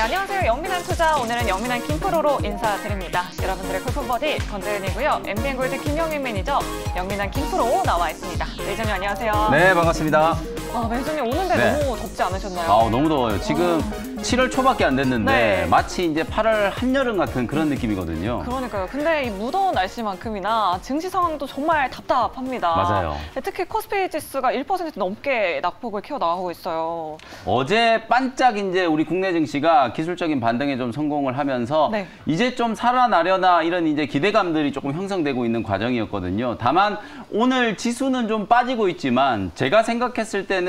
안녕하세요. 영민한 투자, 오늘은 영민한 김프로로 인사드립니다. 여러분들의 골프버디 권재은이고요. MBN골드 김영민 매니저, 영민한 김프로 나와 있습니다. 매니저님 안녕하세요. 네, 반갑습니다. 매니저님 오는데 네. 너무 덥지 않으셨나요? 너무 더워요. 지금 7월 초밖에 안 됐는데 네. 마치 이제 8월 한여름 같은 그런 느낌이거든요. 그러니까요. 근데 이 무더운 날씨만큼이나 증시 상황도 정말 답답합니다. 맞아요. 특히 코스피 지수가 1% 넘게 낙폭을 키워나가고 있어요. 어제 반짝 이제 우리 국내 증시가 기술적인 반등에 좀 성공을 하면서 네. 이제 좀 살아나려나 이런 이제 기대감들이 조금 형성되고 있는 과정이었거든요. 다만 오늘 지수는 좀 빠지고 있지만 제가 생각했을 때는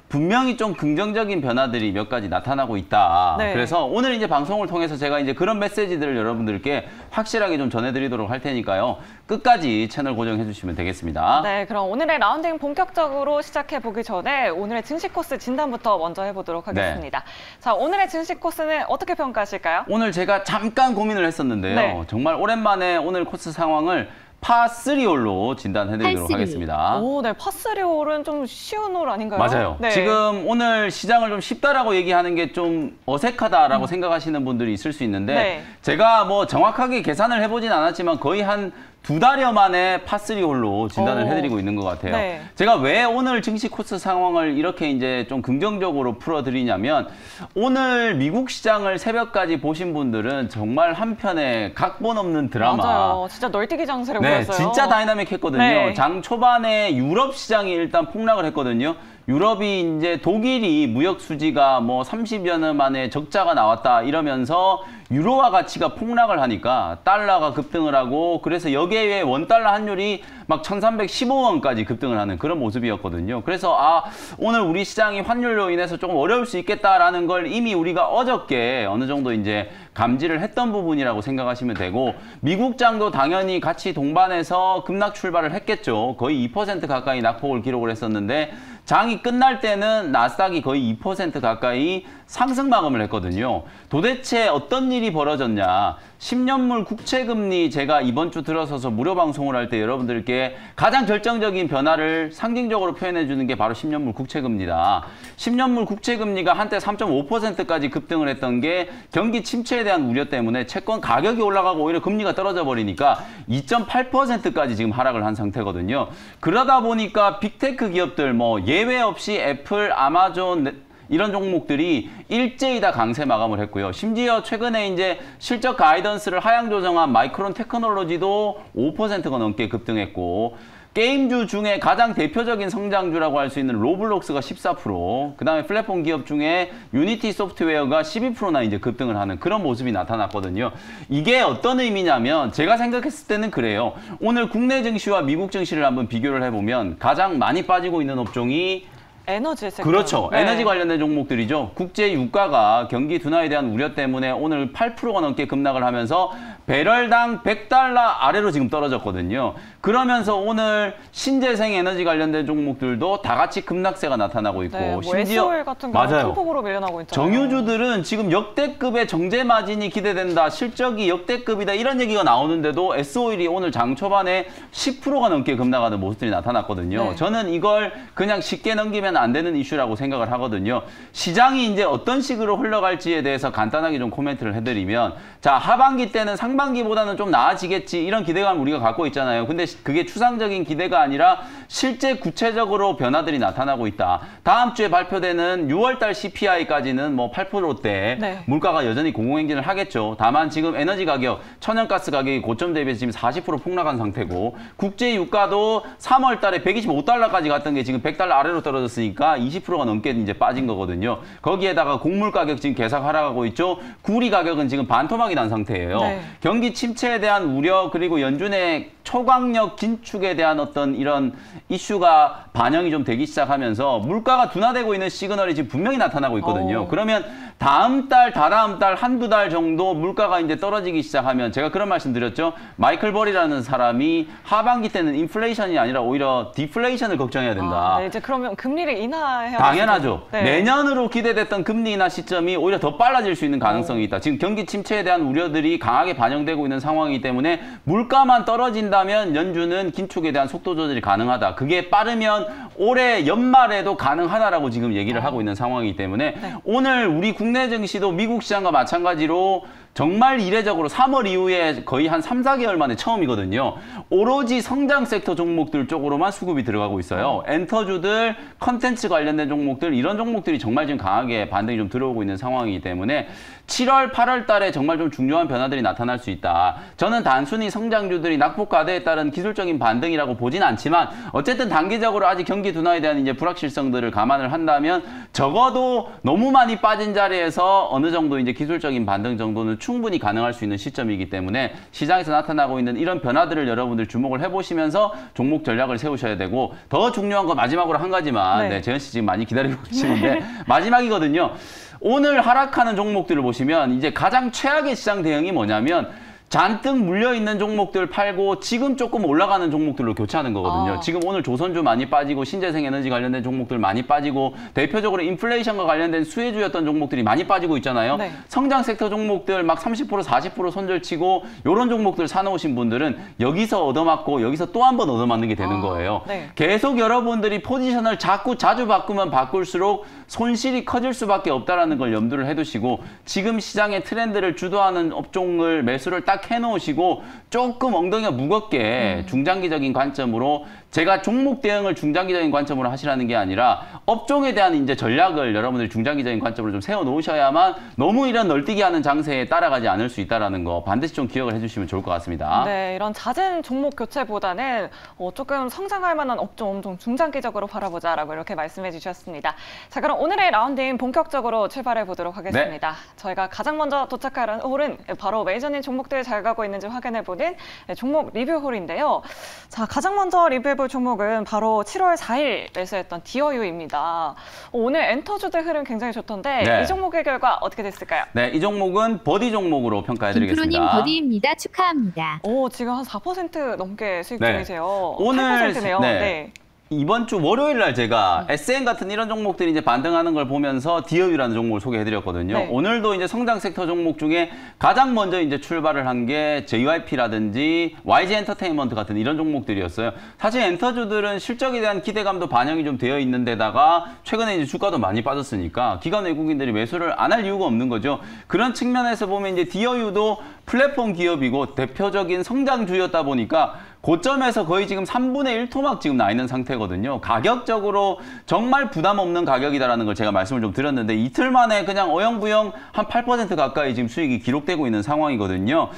분명히 좀 긍정적인 변화들이 몇 가지 나타나고 있다. 네. 그래서 오늘 이제 방송을 통해서 제가 이제 그런 메시지들을 여러분들께 확실하게 좀 전해드리도록 할 테니까요. 끝까지 채널 고정해 주시면 되겠습니다. 네, 그럼 오늘의 라운딩 본격적으로 시작해 보기 전에 오늘의 증시 코스 진단부터 먼저 해보도록 하겠습니다. 네. 자, 오늘의 증시 코스는 어떻게 평가하실까요? 오늘 제가 잠깐 고민을 했었는데요. 네. 정말 오랜만에 오늘 코스 상황을 파3홀로 진단해드리도록 하겠습니다. 오, 네, 파3홀은 좀 쉬운 홀 아닌가요? 맞아요. 네. 지금 오늘 시장을 좀 쉽다라고 얘기하는 게 좀 어색하다라고 생각하시는 분들이 있을 수 있는데 네. 제가 뭐 정확하게 계산을 해보진 않았지만 거의 한 2달여 만에 파3홀로 진단을 해드리고 있는 것 같아요. 네. 제가 왜 오늘 증시 코스 상황을 이렇게 이제 좀 긍정적으로 풀어드리냐면 오늘 미국 시장을 새벽까지 보신 분들은 정말 한편의 각본 없는 드라마. 맞아요. 진짜 널뛰기 장세를 네, 보였어요. 진짜 다이나믹했거든요. 네. 장 초반에 유럽 시장이 일단 폭락을 했거든요. 유럽이 이제 독일이 무역 수지가 뭐 30여 년 만에 적자가 나왔다 이러면서 유로화 가치가 폭락을 하니까 달러가 급등을 하고 그래서 여기에 원달러 환율이 막 1315원까지 급등을 하는 그런 모습이었거든요. 그래서 오늘 우리 시장이 환율로 인해서 조금 어려울 수 있겠다라는 걸 이미 우리가 어저께 어느 정도 이제 감지를 했던 부분이라고 생각하시면 되고 미국장도 당연히 같이 동반해서 급락 출발을 했겠죠. 거의 2% 가까이 낙폭을 기록을 했었는데 장이 끝날 때는 나스닥이 거의 2% 가까이 상승 마감을 했거든요. 도대체 어떤 일이 벌어졌냐. 10년물 국채금리 제가 이번 주 들어서서 무료 방송을 할 때 여러분들께 가장 결정적인 변화를 상징적으로 표현해 주는 게 바로 10년물 국채금리다. 10년물 국채금리가 한때 3.5%까지 급등을 했던 게 경기 침체에 대한 우려 때문에 채권 가격이 올라가고 오히려 금리가 떨어져 버리니까 2.8%까지 지금 하락을 한 상태거든요. 그러다 보니까 빅테크 기업들 뭐 예외 없이 애플, 아마존 이런 종목들이 일제히 다 강세 마감을 했고요. 심지어 최근에 이제 실적 가이던스를 하향 조정한 마이크론 테크놀로지도 5%가 넘게 급등했고 게임주 중에 가장 대표적인 성장주라고 할 수 있는 로블록스가 14%, 그다음에 플랫폼 기업 중에 유니티 소프트웨어가 12%나 이제 급등을 하는 그런 모습이 나타났거든요. 이게 어떤 의미냐면 제가 생각했을 때는 그래요. 오늘 국내 증시와 미국 증시를 한번 비교를 해보면 가장 많이 빠지고 있는 업종이 에너지 섹터. 그렇죠. 네. 에너지 관련된 종목들이죠. 국제 유가가 경기 둔화에 대한 우려 때문에 오늘 8%가 넘게 급락을 하면서 배럴당 100달러 아래로 지금 떨어졌거든요. 그러면서 오늘 신재생 에너지 관련된 종목들도 다 같이 급락세가 나타나고 있고 네, 뭐 심지어 SOL 같은 경우는 맞아요. 큰 폭으로 밀려나고 있잖아요. 정유주들은 지금 역대급의 정제 마진이 기대된다. 실적이 역대급이다. 이런 얘기가 나오는데도 SOL이 오늘 장 초반에 10%가 넘게 급락하는 모습들이 나타났거든요. 네. 저는 이걸 그냥 쉽게 넘기면 안 되는 이슈라고 생각을 하거든요. 시장이 이제 어떤 식으로 흘러갈지에 대해서 간단하게 좀 코멘트를 해드리면 자, 하반기 때는 상반기보다는 좀 나아지겠지 이런 기대감을 우리가 갖고 있잖아요. 근데 그게 추상적인 기대가 아니라 실제 구체적으로 변화들이 나타나고 있다. 다음 주에 발표되는 6월달 CPI까지는 뭐 8%대 네. 물가가 여전히 공공행진을 하겠죠. 다만 지금 에너지 가격, 천연가스 가격이 고점 대비해서 지금 40% 폭락한 상태고 국제 유가도 3월 달에 125달러까지 갔던 게 지금 100달러 아래로 떨어졌으니까 20%가 넘게 이제 빠진 거거든요. 거기에다가 곡물 가격 지금 계속 하락하고 있죠. 구리 가격은 지금 반토막이 난 상태예요. 네. 경기 침체에 대한 우려 그리고 연준의 초강력 긴축에 대한 어떤 이런 이슈가 반영이 좀 되기 시작하면서 물가가 둔화되고 있는 시그널이 지금 분명히 나타나고 있거든요. 그러면 다음 달, 다다음 달, 한두 달 정도 물가가 이제 떨어지기 시작하면 제가 그런 말씀 드렸죠. 마이클 버리라는 사람이 하반기 때는 인플레이션이 아니라 오히려 디플레이션을 걱정해야 된다. 네, 이제 그러면 금리를 금리 인하해야 당연하죠. 네. 내년으로 기대됐던 금리 인하 시점이 오히려 더 빨라질 수 있는 가능성이 있다. 지금 경기 침체에 대한 우려들이 강하게 반영되고 있는 상황이기 때문에 물가만 떨어진다면 연준은 긴축에 대한 속도 조절이 가능하다. 그게 빠르면 올해 연말에도 가능하다라고 지금 얘기를 하고 있는 상황이기 때문에 네. 오늘 우리 국내 증시도 미국 시장과 마찬가지로 정말 이례적으로 3월 이후에 거의 한 3, 4개월 만에 처음이거든요. 오로지 성장 섹터 종목들 쪽으로만 수급이 들어가고 있어요. 엔터주들, 컨텐츠 관련된 종목들, 이런 종목들이 정말 지금 강하게 반등이 좀 들어오고 있는 상황이기 때문에 7월, 8월 달에 정말 좀 중요한 변화들이 나타날 수 있다. 저는 단순히 성장주들이 낙폭 과대에 따른 기술적인 반등이라고 보진 않지만 어쨌든 단기적으로 아직 경기 둔화에 대한 이제 불확실성들을 감안을 한다면 적어도 너무 많이 빠진 자리에서 어느 정도 이제 기술적인 반등 정도는 충분히 가능할 수 있는 시점이기 때문에 시장에서 나타나고 있는 이런 변화들을 여러분들 주목을 해보시면서 종목 전략을 세우셔야 되고 더 중요한 건 마지막으로 한 가지만 네, 재현 씨 지금 많이 기다리고 계시는데 마지막이거든요. 오늘 하락하는 종목들을 보시면 이제 가장 최악의 시장 대응이 뭐냐면 잔뜩 물려있는 종목들 팔고 지금 조금 올라가는 종목들로 교체하는 거거든요. 지금 오늘 조선주 많이 빠지고 신재생에너지 관련된 종목들 많이 빠지고 대표적으로 인플레이션과 관련된 수혜주였던 종목들이 많이 빠지고 있잖아요. 네. 성장 섹터 종목들 막 30%, 40% 손절치고 이런 종목들 사놓으신 분들은 여기서 얻어맞고 여기서 또 한 번 얻어맞는 게 되는 거예요. 네. 계속 여러분들이 포지션을 자주 바꾸면 바꿀수록 손실이 커질 수밖에 없다는 걸 염두를 해두시고 지금 시장의 트렌드를 주도하는 업종을 매수를 딱 해놓으시고 조금 엉덩이가 무겁게 중장기적인 관점으로 제가 종목 대응을 중장기적인 관점으로 하시라는 게 아니라 업종에 대한 이제 전략을 여러분들이 중장기적인 관점으로 좀 세워놓으셔야만 너무 이런 널뛰기 하는 장세에 따라가지 않을 수 있다는 거 반드시 좀 기억을 해주시면 좋을 것 같습니다. 네, 이런 잦은 종목 교체보다는 조금 성장할 만한 업종 좀 중장기적으로 바라보자라고 이렇게 말씀해 주셨습니다. 자, 그럼 오늘의 라운딩 본격적으로 출발해 보도록 하겠습니다. 네. 저희가 가장 먼저 도착할 홀은 바로 매저님 종목들 잘 가고 있는지 확인해보는 종목 리뷰홀인데요. 자, 가장 먼저 리뷰해볼 종목은 바로 7월 4일 매수했던 디어유입니다. 오늘 엔터주들 흐름 굉장히 좋던데 네. 이 종목의 결과 어떻게 됐을까요? 네, 이 종목은 버디 종목으로 평가해드리겠습니다. 김프로님 버디입니다. 축하합니다. 지금 한 4% 넘게 수익 중이세요. 오늘 8%네요. 네. 이번 주 월요일 날 제가 SN 같은 이런 종목들이 이제 반등하는 걸 보면서 디어유라는 종목을 소개해드렸거든요. 네. 오늘도 이제 성장 섹터 종목 중에 가장 먼저 이제 출발을 한 게 JYP라든지 YG 엔터테인먼트 같은 이런 종목들이었어요. 사실 엔터주들은 실적에 대한 기대감도 반영이 좀 되어 있는 데다가 최근에 이제 주가도 많이 빠졌으니까 기관 외국인들이 매수를 안 할 이유가 없는 거죠. 그런 측면에서 보면 이제 디어유도 플랫폼 기업이고 대표적인 성장주였다 보니까 고점에서 거의 지금 3분의 1 토막 지금 나 있는 상태거든요. 가격적으로 정말 부담 없는 가격이다라는 걸 제가 말씀을 좀 드렸는데 이틀 만에 그냥 어영부영 한 8% 가까이 지금 수익이 기록되고 있는 상황이거든요.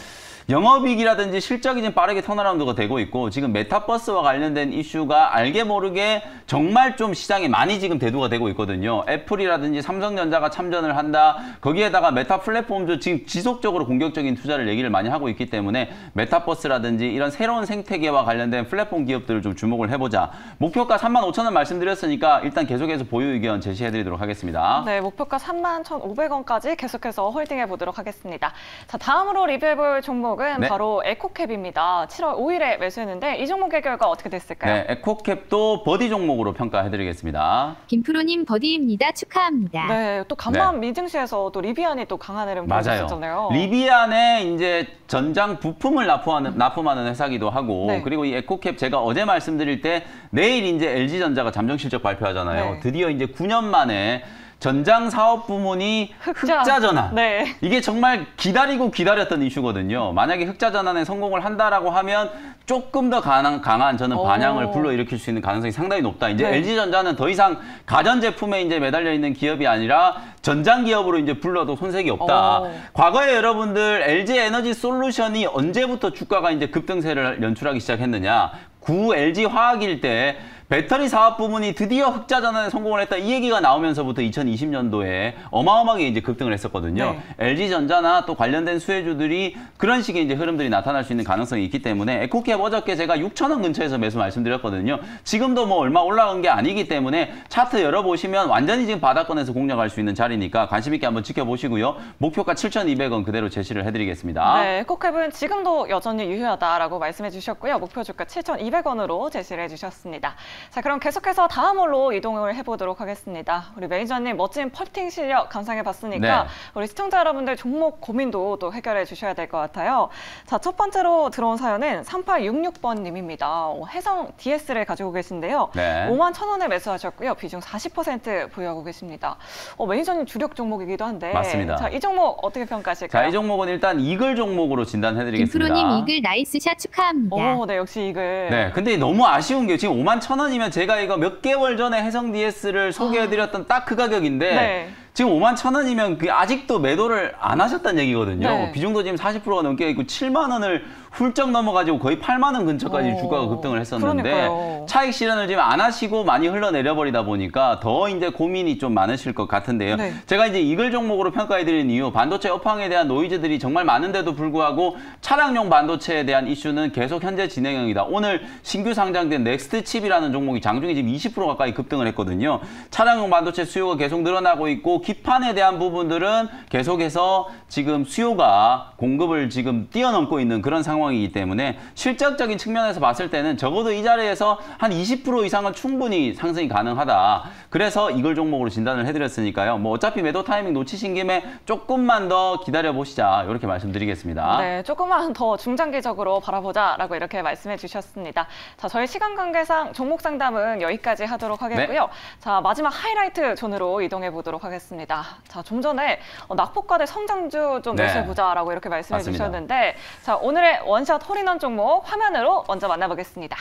영업이익이라든지 실적이 지금 빠르게 턴어라운드가 되고 있고 지금 메타버스와 관련된 이슈가 알게 모르게 정말 좀 시장에 많이 지금 대두가 되고 있거든요. 애플이라든지 삼성전자가 참전을 한다. 거기에다가 메타 플랫폼도 지금 지속적으로 공격적인 투자를 얘기를 많이 하고 있기 때문에 메타버스라든지 이런 새로운 생태계와 관련된 플랫폼 기업들을 좀 주목을 해보자. 목표가 35,000원 말씀드렸으니까 일단 계속해서 보유 의견 제시해드리도록 하겠습니다. 네, 목표가 31,500원까지 계속해서 홀딩해보도록 하겠습니다. 자, 다음으로 리뷰해볼 종목 네. 바로 에코캡입니다. 7월 5일에 매수했는데 이 종목의 결과 어떻게 됐을까요? 네, 에코캡도 버디 종목으로 평가해드리겠습니다. 김프로님 버디입니다. 축하합니다. 네, 또 간밤 미증시에서 또 리비안이 또 강한 흐름 보여주셨잖아요. 리비안에 이제 전장 부품을 납품하는 회사기도 하고 네. 그리고 이 에코캡 제가 어제 말씀드릴 때 내일 이제 LG전자가 잠정 실적 발표하잖아요. 네. 드디어 이제 9년 만에 전장 사업 부문이 흑자 전환. 네. 이게 정말 기다렸던 이슈거든요. 만약에 흑자 전환에 성공을 한다라고 하면 조금 더 강한 저는 반향을 불러일으킬 수 있는 가능성이 상당히 높다. 이제 LG전자는 더 이상 가전제품에 이제 매달려 있는 기업이 아니라 전장 기업으로 이제 불러도 손색이 없다. 과거에 여러분들 LG 에너지 솔루션이 언제부터 주가가 이제 급등세를 연출하기 시작했느냐? 구 LG 화학일 때 배터리 사업 부문이 드디어 흑자 전환에 성공을 했다. 이 얘기가 나오면서부터 2020년도에 어마어마하게 이제 급등을 했었거든요. 네. LG전자나 또 관련된 수혜주들이 그런 식의 이제 흐름들이 나타날 수 있는 가능성이 있기 때문에 에코캡 어저께 제가 6,000원 근처에서 매수 말씀드렸거든요. 지금도 뭐 얼마 올라간 게 아니기 때문에 차트 열어보시면 완전히 지금 바닥권에서 공략할 수 있는 자리니까 관심 있게 한번 지켜보시고요. 목표가 7,200원 그대로 제시를 해드리겠습니다. 네, 에코캡은 지금도 여전히 유효하다라고 말씀해 주셨고요. 목표 주가 7,200원으로 제시를 해주셨습니다. 자, 그럼 계속해서 다음 홀로 이동을 해보도록 하겠습니다. 우리 매니저님 멋진 퍼팅 실력 감상해봤으니까 네. 우리 시청자 여러분들 종목 고민도 또 해결해 주셔야 될 것 같아요. 자, 첫 번째로 들어온 사연은 3866번 님입니다. 해성 DS를 가지고 계신데요. 네. 51,000원에 매수하셨고요. 비중 40% 보유하고 계십니다. 매니저님 주력 종목이기도 한데 맞습니다. 자, 이 종목 어떻게 평가하실까요? 자, 이 종목은 일단 이글 종목으로 진단해드리겠습니다. 김프로님 이글 나이스샷 축하합니다. 네, 역시 이글. 네, 근데 너무 아쉬운 게 지금 51,000원이면 제가 이거 몇 개월 전에 해성 DS를 소개해드렸던 딱 그 가격인데 네. 지금 51,000원이면 그 아직도 매도를 안 하셨다는 얘기거든요. 네. 비중도 지금 40%가 넘게 있고 7만 원을 훌쩍 넘어가지고 거의 8만 원 근처까지 주가가 급등을 했었는데 그러니까요. 차익 실현을 지금 안 하시고 많이 흘러내려 버리다 보니까 더 이제 고민이 좀 많으실 것 같은데요. 네. 제가 이제 이글 종목으로 평가해드리는 이유, 반도체 업황에 대한 노이즈들이 정말 많은데도 불구하고 차량용 반도체에 대한 이슈는 계속 현재 진행형이다. 오늘 신규 상장된 넥스트 칩이라는 종목이 장중에 지금 20% 가까이 급등을 했거든요. 차량용 반도체 수요가 계속 늘어나고 있고 기판에 대한 부분들은 계속해서 지금 수요가 공급을 지금 뛰어넘고 있는 그런 상황이기 때문에 실적적인 측면에서 봤을 때는 적어도 이 자리에서 한 20% 이상은 충분히 상승이 가능하다. 그래서 이걸 종목으로 진단을 해드렸으니까요. 뭐 어차피 매도 타이밍 놓치신 김에 조금만 더 기다려보시자. 이렇게 말씀드리겠습니다. 네, 조금만 더 중장기적으로 바라보자라고 이렇게 말씀해 주셨습니다. 자, 저희 시간 관계상 종목 상담은 여기까지 하도록 하겠고요. 네. 자, 마지막 하이라이트 존으로 이동해 보도록 하겠습니다. 자, 좀 전에 낙폭과대 성장주 좀 네. 모셔보자라고 이렇게 말씀해 맞습니다. 주셨는데 자, 오늘의 원샷 홀인원 종목 화면으로 먼저 만나보겠습니다.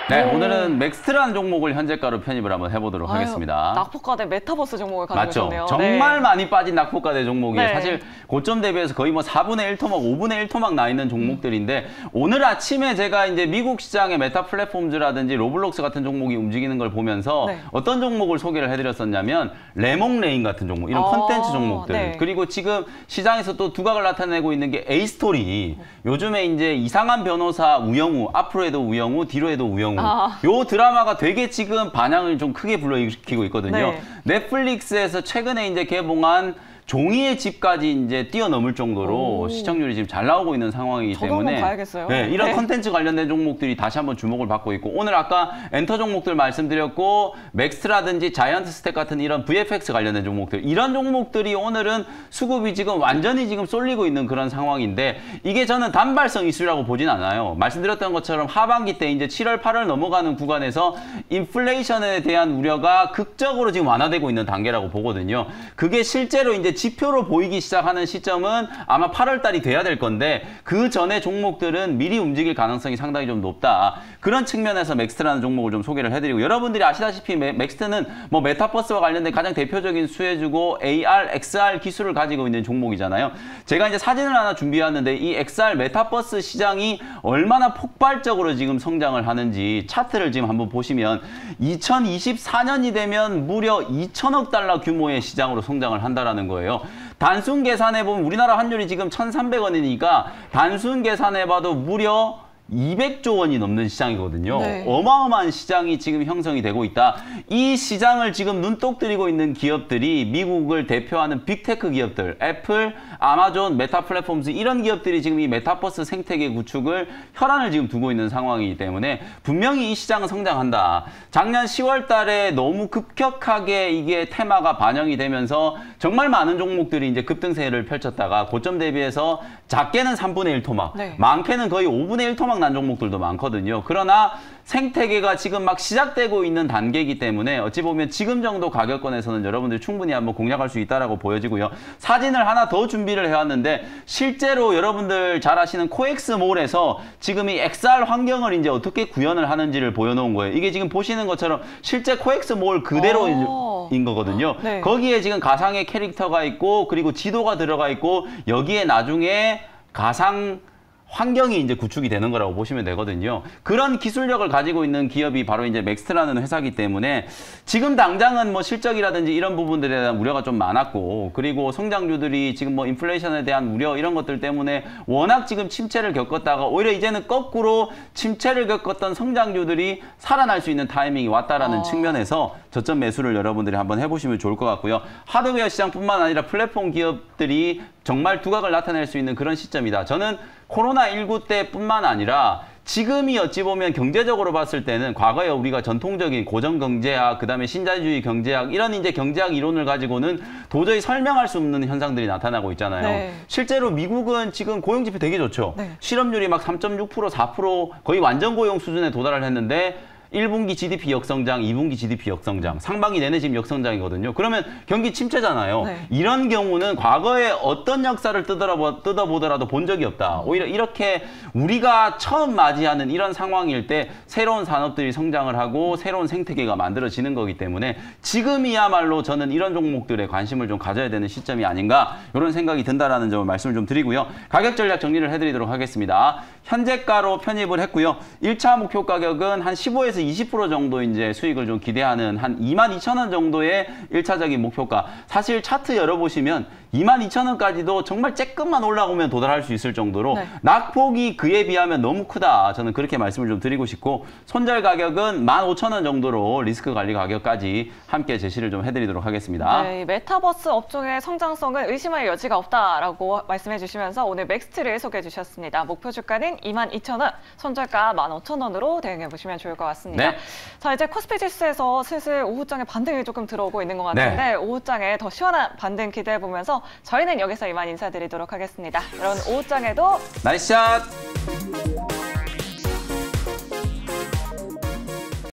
네, 오늘은 맥스트라는 종목을 현재가로 편입을 한번 해보도록 하겠습니다. 낙폭과대 메타버스 종목을 가지고 맞죠. 계셨네요. 정말 많이 빠진 낙폭과대 종목이에요. 네. 사실 고점 대비해서 거의 뭐 4분의 1토막, 5분의 1토막 나 있는 종목들인데 오늘 아침에 제가 이제 미국 시장의 메타 플랫폼즈라든지 로블록스 같은 종목이 움직이는 걸 보면서 네. 어떤 종목을 소개를 해드렸었냐면 레몽레인 같은 종목, 이런 아, 컨텐츠 종목들. 네. 그리고 지금 시장에서 또 두각을 나타내고 있는 게 A스토리. 요즘에 이제 이상한 변호사 우영우, 앞으로 해도 우영우, 뒤로 해도 우영우. 요 드라마가 되게 지금 반향을 좀 크게 불러일으키고 있거든요. 네. 넷플릭스에서 최근에 이제 개봉한 종이의 집까지 이제 뛰어넘을 정도로 오. 시청률이 지금 잘 나오고 있는 상황이기 저도 때문에 한번 봐야겠어요. 네, 이런 네. 컨텐츠 관련된 종목들이 다시 한번 주목을 받고 있고 오늘 아까 엔터 종목들 말씀드렸고 맥스라든지 자이언트 스택 같은 이런 VFX 관련된 종목들 이런 종목들이 오늘은 수급이 지금 완전히 지금 쏠리고 있는 그런 상황인데 이게 저는 단발성 이슈라고 보진 않아요. 말씀드렸던 것처럼 하반기 때 이제 7월, 8월 넘어가는 구간에서 인플레이션에 대한 우려가 극적으로 지금 완화되고 있는 단계라고 보거든요. 그게 실제로 이제 지표로 보이기 시작하는 시점은 아마 8월 달이 돼야 될 건데 그 전에 종목들은 미리 움직일 가능성이 상당히 좀 높다. 그런 측면에서 맥스트라는 종목을 좀 소개를 해드리고 여러분들이 아시다시피 맥스트는 뭐 메타버스와 관련된 가장 대표적인 수혜주고 AR, XR 기술을 가지고 있는 종목이잖아요. 제가 이제 사진을 하나 준비해왔는데 이 XR 메타버스 시장이 얼마나 폭발적으로 지금 성장을 하는지 차트를 지금 한번 보시면 2024년이 되면 무려 2천억 달러 규모의 시장으로 성장을 한다라는 거예요. 단순 계산해보면 우리나라 환율이 지금 1,300원이니까 단순 계산해봐도 무려 200조 원이 넘는 시장이거든요. 네. 어마어마한 시장이 지금 형성이 되고 있다. 이 시장을 지금 눈독 들이고 있는 기업들이 미국을 대표하는 빅테크 기업들, 애플, 아마존, 메타 플랫폼즈 이런 기업들이 지금 이 메타버스 생태계 구축을 혈안을 지금 두고 있는 상황이기 때문에 분명히 이 시장은 성장한다. 작년 10월 달에 너무 급격하게 이게 테마가 반영이 되면서 정말 많은 종목들이 이제 급등세를 펼쳤다가 고점 대비해서 작게는 3분의 1 토막, 네. 많게는 거의 5분의 1 토막 난 종목들도 많거든요. 그러나 생태계가 지금 막 시작되고 있는 단계이기 때문에 어찌 보면 지금 정도 가격권에서는 여러분들이 충분히 한번 공략할 수 있다라고 보여지고요. 사진을 하나 더 준비를 해왔는데 실제로 여러분들 잘 아시는 코엑스몰에서 지금 이 XR 환경을 이제 어떻게 구현을 하는지를 보여놓은 거예요. 이게 지금 보시는 것처럼 실제 코엑스몰 그대로인 거거든요. 네. 거기에 지금 가상의 캐릭터가 있고 그리고 지도가 들어가 있고 여기에 나중에 가상 환경이 이제 구축이 되는 거라고 보시면 되거든요. 그런 기술력을 가지고 있는 기업이 바로 이제 맥스트라는 회사이기 때문에 지금 당장은 뭐 실적이라든지 이런 부분들에 대한 우려가 좀 많았고, 그리고 성장주들이 지금 뭐 인플레이션에 대한 우려 이런 것들 때문에 워낙 지금 침체를 겪었다가 오히려 이제는 거꾸로 침체를 겪었던 성장주들이 살아날 수 있는 타이밍이 왔다라는 측면에서 저점 매수를 여러분들이 한번 해보시면 좋을 것 같고요. 하드웨어 시장뿐만 아니라 플랫폼 기업들이 정말 두각을 나타낼 수 있는 그런 시점이다. 저는 코로나19 때뿐만 아니라 지금이 어찌 보면 경제적으로 봤을 때는 과거에 우리가 전통적인 고정경제학, 그다음에 신자유주의 경제학 이런 이제 경제학 이론을 가지고는 도저히 설명할 수 없는 현상들이 나타나고 있잖아요. 네. 실제로 미국은 지금 고용지표 되게 좋죠. 네. 실업률이 막 3.6%, 4% 거의 완전 고용 수준에 도달을 했는데 1분기 GDP 역성장, 2분기 GDP 역성장, 상반기 내내 지금 역성장이거든요. 그러면 경기 침체잖아요. 네. 이런 경우는 과거에 어떤 역사를 뜯어보더라도 본 적이 없다. 오히려 이렇게 우리가 처음 맞이하는 이런 상황일 때 새로운 산업들이 성장을 하고 새로운 생태계가 만들어지는 거기 때문에 지금이야말로 저는 이런 종목들에 관심을 좀 가져야 되는 시점이 아닌가 이런 생각이 든다라는 점을 말씀을 좀 드리고요. 가격 전략 정리를 해드리도록 하겠습니다. 현재가로 편입을 했고요. 1차 목표 가격은 한 15에서 20% 정도 이제 수익을 좀 기대하는 한 22,000원 정도의 1차적인 목표가. 사실 차트 열어보시면 22,000원까지도 정말 쬐끔만 올라오면 도달할 수 있을 정도로 네. 낙폭이 그에 비하면 너무 크다. 저는 그렇게 말씀을 좀 드리고 싶고, 손절 가격은 15,000원 정도로 리스크 관리 가격까지 함께 제시를 좀 해드리도록 하겠습니다. 네, 메타버스 업종의 성장성은 의심할 여지가 없다라고 말씀해 주시면서 오늘 맥스트를 소개해 주셨습니다. 목표 주가는 22,000원, 손절가 15,000원으로 대응해 보시면 좋을 것 같습니다. 네. 자, 이제 코스피 지수에서 슬슬 오후장에 반등이 조금 들어오고 있는 것 같은데 네. 오후장에 더 시원한 반등 기대해 보면서 저희는 여기서 이만 인사드리도록 하겠습니다. 여러분 오후장에도 나이스 샷!